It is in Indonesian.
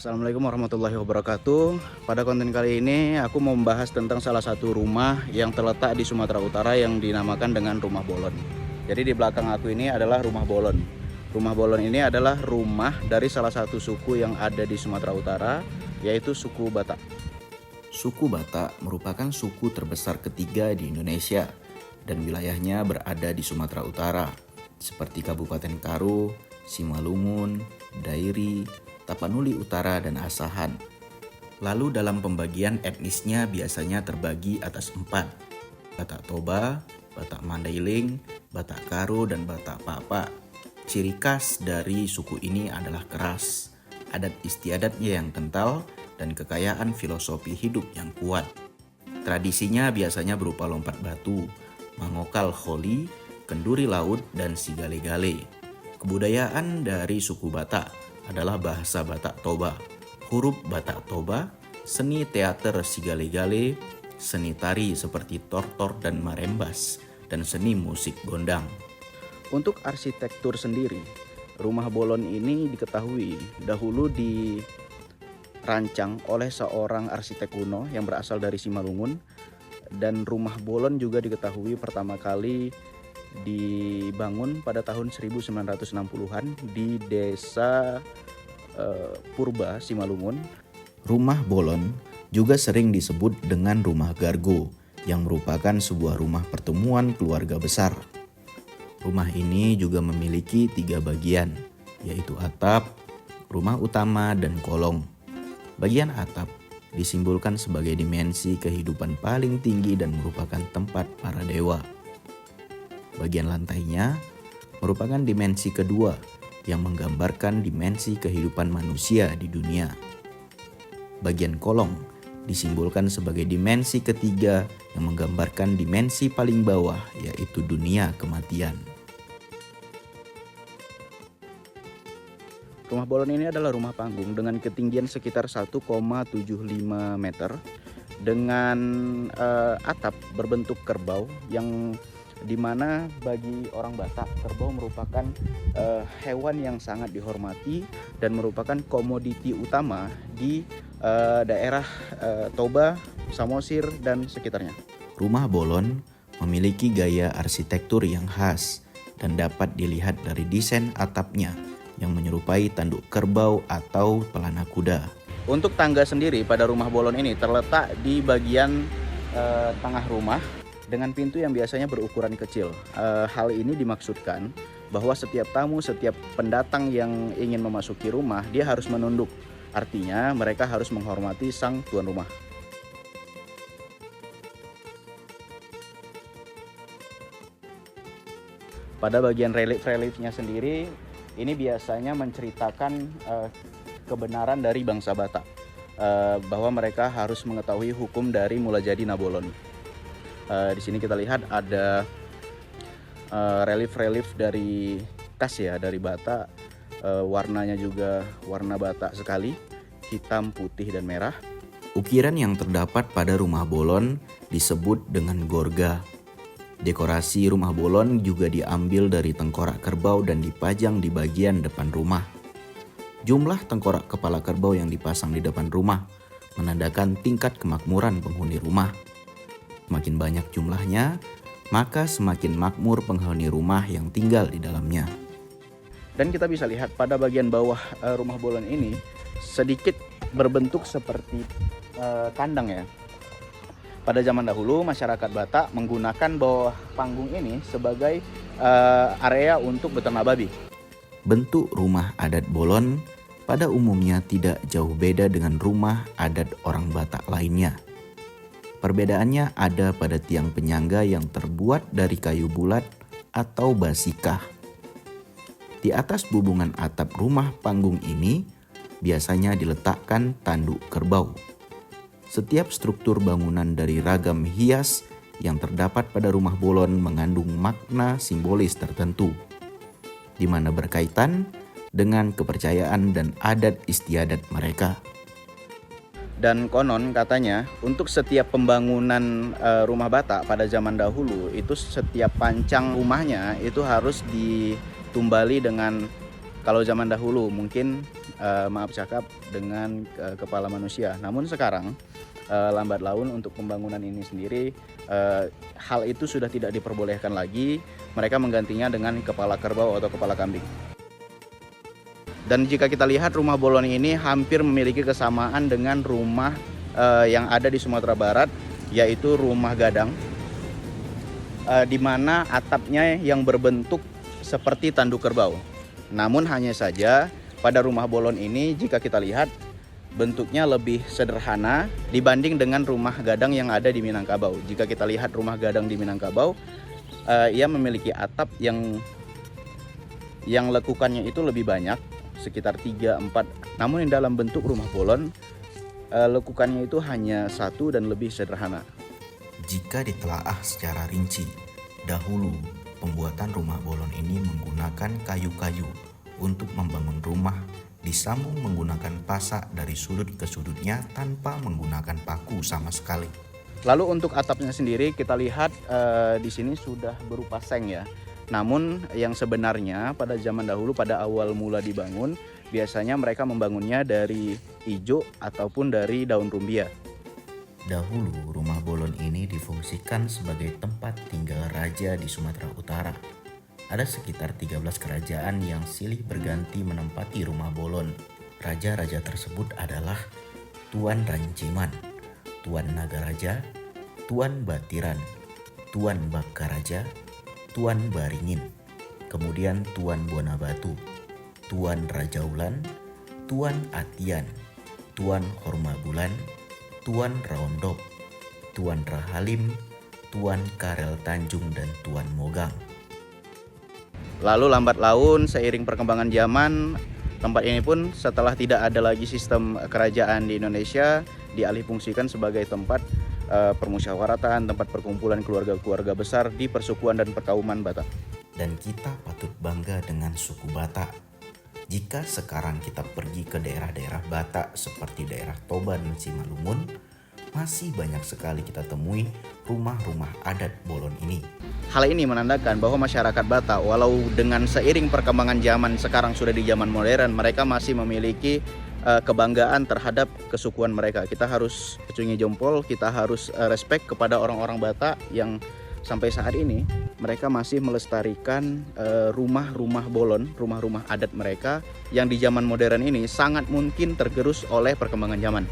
Assalamualaikum warahmatullahi wabarakatuh. Pada konten kali ini aku mau membahas tentang salah satu rumah yang terletak di Sumatera Utara yang dinamakan dengan Rumah Bolon. Jadi di belakang aku ini adalah Rumah Bolon. Rumah Bolon ini adalah rumah dari salah satu suku yang ada di Sumatera Utara, yaitu suku Batak. Suku Batak merupakan suku terbesar ketiga di Indonesia dan wilayahnya berada di Sumatera Utara, seperti Kabupaten Karo, Simalungun, Dairi, Tapanuli Utara, dan Asahan. Lalu dalam pembagian etnisnya biasanya terbagi atas 4, Batak Toba, Batak Mandailing, Batak Karo, dan Batak Papa. Ciri khas dari suku ini adalah keras, adat istiadatnya yang kental, dan kekayaan filosofi hidup yang kuat. Tradisinya biasanya berupa lompat batu, mangokal holi, kenduri laut, dan sigale-gale. Kebudayaan dari suku Batak adalah bahasa Batak Toba, huruf Batak Toba, seni teater sigale-gale, seni tari seperti tortor dan marembas, dan seni musik gondang. Untuk arsitektur sendiri, Rumah Bolon ini diketahui dahulu dirancang oleh seorang arsitek kuno yang berasal dari Simalungun, dan Rumah Bolon juga diketahui pertama kali dibangun pada tahun 1960-an di desa Purba, Simalungun. Rumah Bolon juga sering disebut dengan Rumah Gargo, yang merupakan sebuah rumah pertemuan keluarga besar. Rumah ini juga memiliki 3 bagian, yaitu atap, rumah utama, dan kolong. Bagian atap disimbolkan sebagai dimensi kehidupan paling tinggi dan merupakan tempat para dewa. Bagian lantainya merupakan dimensi kedua yang menggambarkan dimensi kehidupan manusia di dunia. Bagian kolong disimbolkan sebagai dimensi ketiga yang menggambarkan dimensi paling bawah, yaitu dunia kematian. Rumah Bolon ini adalah rumah panggung dengan ketinggian sekitar 1,75 meter dengan atap berbentuk kerbau, yang dimana bagi orang Batak kerbau merupakan hewan yang sangat dihormati dan merupakan komoditi utama di daerah Toba, Samosir, dan sekitarnya. Rumah Bolon memiliki gaya arsitektur yang khas dan dapat dilihat dari desain atapnya yang menyerupai tanduk kerbau atau pelana kuda. Untuk tangga sendiri pada Rumah Bolon ini terletak di bagian tengah rumah dengan pintu yang biasanya berukuran kecil. Hal ini dimaksudkan bahwa setiap tamu, setiap pendatang yang ingin memasuki rumah, dia harus menunduk. Artinya mereka harus menghormati sang tuan rumah. Pada bagian relief-reliefnya sendiri, ini biasanya menceritakan kebenaran dari bangsa Batak, bahwa mereka harus mengetahui hukum dari mula jadi Nabolon. Di sini kita lihat ada relief-relief dari khas ya dari Batak. Warnanya juga warna Batak sekali, hitam, putih, dan merah. Ukiran yang terdapat pada Rumah Bolon disebut dengan gorga. Dekorasi Rumah Bolon juga diambil dari tengkorak kerbau dan dipajang di bagian depan rumah. Jumlah tengkorak kepala kerbau yang dipasang di depan rumah menandakan tingkat kemakmuran penghuni rumah. Semakin banyak jumlahnya, maka semakin makmur penghuni rumah yang tinggal di dalamnya. Dan kita bisa lihat pada bagian bawah Rumah Bolon ini sedikit berbentuk seperti kandang ya. Pada zaman dahulu masyarakat Batak menggunakan bawah panggung ini sebagai area untuk beternak babi. Bentuk rumah adat Bolon pada umumnya tidak jauh beda dengan rumah adat orang Batak lainnya. Perbedaannya ada pada tiang penyangga yang terbuat dari kayu bulat atau basikah. Di atas bubungan atap rumah panggung ini biasanya diletakkan tanduk kerbau. Setiap struktur bangunan dari ragam hias yang terdapat pada Rumah Bolon mengandung makna simbolis tertentu, di mana berkaitan dengan kepercayaan dan adat istiadat mereka. Dan konon katanya untuk setiap pembangunan rumah Batak pada zaman dahulu itu setiap pancang rumahnya itu harus ditumbali dengan, kalau zaman dahulu mungkin maaf cakap, dengan kepala manusia. Namun sekarang lambat laun untuk pembangunan ini sendiri, hal itu sudah tidak diperbolehkan lagi. Mereka menggantinya dengan kepala kerbau atau kepala kambing. Dan jika kita lihat, rumah bolon ini hampir memiliki kesamaan dengan rumah yang ada di Sumatera Barat, yaitu rumah gadang, di mana atapnya yang berbentuk seperti tanduk kerbau. Namun hanya saja pada rumah bolon ini, jika kita lihat, bentuknya lebih sederhana dibanding dengan rumah gadang yang ada di Minangkabau. Jika kita lihat rumah gadang di Minangkabau, ia memiliki atap yang lekukannya itu lebih banyak, sekitar 3-4. Namun yang dalam bentuk rumah bolon, lekukannya itu hanya 1 dan lebih sederhana. Jika ditelaah secara rinci, dahulu pembuatan rumah bolon ini menggunakan kayu-kayu untuk membangun rumah, disambung menggunakan pasak dari sudut ke sudutnya tanpa menggunakan paku sama sekali. Lalu untuk atapnya sendiri kita lihat di sini sudah berupa seng ya. Namun yang sebenarnya pada zaman dahulu, pada awal mula dibangun, biasanya mereka membangunnya dari ijo ataupun dari daun rumbia. Dahulu rumah bolon ini difungsikan sebagai tempat tinggal raja di Sumatera Utara. Ada sekitar 13 kerajaan yang silih berganti menempati rumah bolon. Raja-raja tersebut adalah Tuan Ranciman, Tuan Nagaraja, Tuan Batiran, Tuan Bakaraja, Tuan Baringin, kemudian Tuan Bonabatu, Tuan Rajaulan, Tuan Atian, Tuan Hormabulan, Tuan Raondop, Tuan Rahalim, Tuan Karel Tanjung, dan Tuan Mogang. Lalu lambat laun seiring perkembangan zaman, tempat ini pun setelah tidak ada lagi sistem kerajaan di Indonesia, dialihfungsikan sebagai tempat permusyawaratan, tempat perkumpulan keluarga-keluarga besar di persukuan dan perkauman Batak. Dan kita patut bangga dengan suku Batak. Jika sekarang kita pergi ke daerah-daerah Batak seperti daerah Toba dan Simalungun, masih banyak sekali kita temui rumah-rumah adat bolon ini. Hal ini menandakan bahwa masyarakat Batak, walau dengan seiring perkembangan zaman sekarang sudah di zaman modern, mereka masih memiliki kebanggaan terhadap kesukuan mereka. Kita harus acungi jempol, kita harus respect kepada orang-orang Batak yang sampai saat ini mereka masih melestarikan rumah-rumah bolon, rumah-rumah adat mereka yang di zaman modern ini sangat mungkin tergerus oleh perkembangan zaman.